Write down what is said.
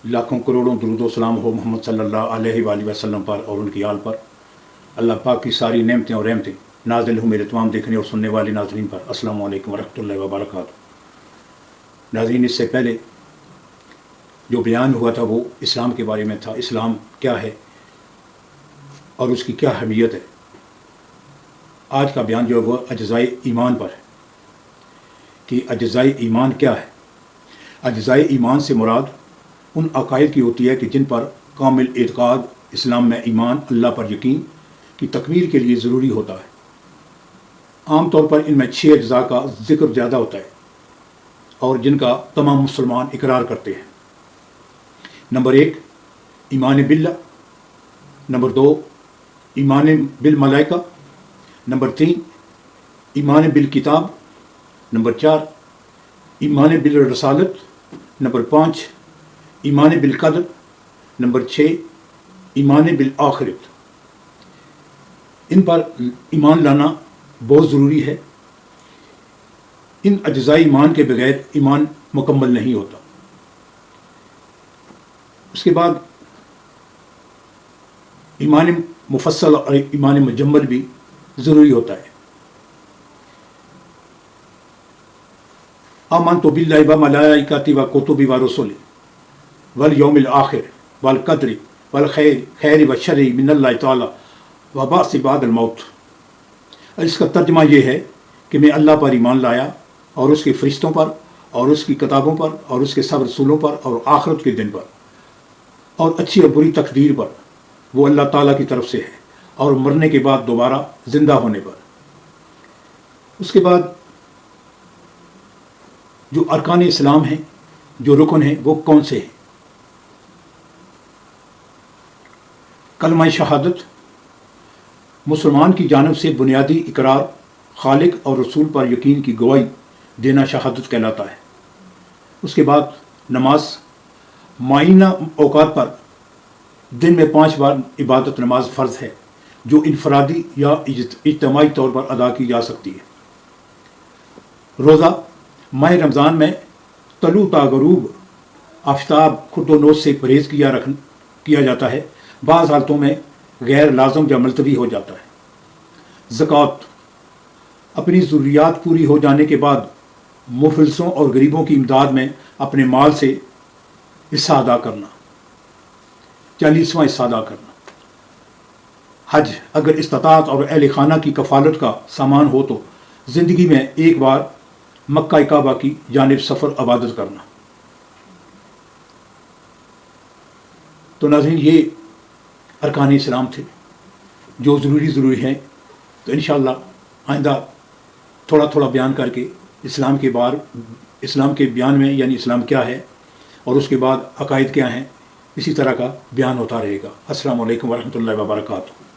लाखों करोड़ों दुरूद व सलाम हो मोहम्मद सल्लल्लाहु अलैहि वसल्लम पर और उनकी आल पर। अल्लाह पाक की सारी नेमतें और रहमतें नाज़िल हो मेरे तमाम देखने और सुनने वाले नाज़रीन पर। अस्सलामु अलैकुम वरहमतुल्लाहि व बरकातुहू। नाज़रीन, इससे पहले जो बयान हुआ था वो इस्लाम के बारे में था। इस्लाम क्या है और उसकी क्या अहमियत है। आज का बयान जो है वह अज्ज़ाए ईमान पर है कि अज्ज़ाए ईमान क्या है। अज्ज़ाए ईमान से मुराद उन अकायद की होती है कि जिन पर कामिल एतक़ाद, इस्लाम में ईमान, अल्लाह पर यकीन की तकमील के लिए ज़रूरी होता है। आम तौर पर इनमें 6 अज्ज़ा का ज़िक्र ज़्यादा होता है और जिनका तमाम मुसलमान इकरार करते हैं। नंबर 1 ईमान बिल्लाह, नंबर 2 ईमान बिल मलाइका, नंबर 3 ईमान बिल किताब, नंबर 4 ईमान बिल रसालत, नंबर 5 ईमान बिल क़दर, नंबर 6 ईमान बिल आखिरत। इन पर ईमान लाना बहुत ज़रूरी है। इन अज्ज़ाए ईमान के बगैर ईमान मुकम्मल नहीं होता। उसके बाद ईमान मुफस्सल और ईमान मुजम्मल भी ज़रूरी होता है। आमनतु बिल्लाहि व मलाइकातिहि व कुतुबिहि व रुसुलिहि वल यौमिल आखिर वल क़द्रि वल खैरि व शर्रि मिनल्लाहि तआला व बअस बादल मौत। इसका तर्जुमा ये है कि मैं अल्लाह पर ईमान लाया और उसके फ़रिश्तों पर और उसकी किताबों पर और उसके सब रसूलों पर और आखिरत के दिन पर और अच्छी और बुरी तकदीर पर, वो अल्लाह ताला की तरफ से है, और मरने के बाद दोबारा ज़िंदा होने पर। उसके बाद जो अरकान इस्लाम हैं, जो रुकन हैं, वो कौन से हैं। कलमा शहादत मुसलमान की जानिब से बुनियादी इकरार, खालिक और रसूल पर यकीन की गवाही देना शहादत कहलाता है। उसके बाद नमाज मायना औकात पर दिन में 5 बार इबादत नमाज फ़र्ज़ है, जो इनफरादी या इज्तिमाई तौर पर अदा की जा सकती है। रोज़ा माह रमज़ान में तलू ता गरूब आफ्ताब खुर्दोनोश से परहेज़ किया जाता है। बाज़ हालतों में गैर लाज़म या मुल्तवी हो जाता है। ज़कात अपनी ज़रूरियात पूरी हो जाने के बाद मुफलिसों और गरीबों की इमदाद में अपने माल से हिस्सा अदा करना, 40वां हिस्सा अदा करना। हज अगर इस्तात और अहल खाना की कफ़ालत का सामान हो तो ज़िंदगी में एक बार मक्का काबा की जानिब सफ़र इबादत करना। तो नाज़रीन, ये अरकान इस्लाम थे जो ज़रूरी हैं। तो इंशाअल्लाह आइंदा थोड़ा थोड़ा बयान करके इस्लाम के बयान में, यानी इस्लाम क्या है और उसके बाद अकायद क्या हैं, इसी तरह का बयान होता रहेगा। अस्सलामु अलैकुम वरहमतुल्लाहि व बरकातुहू।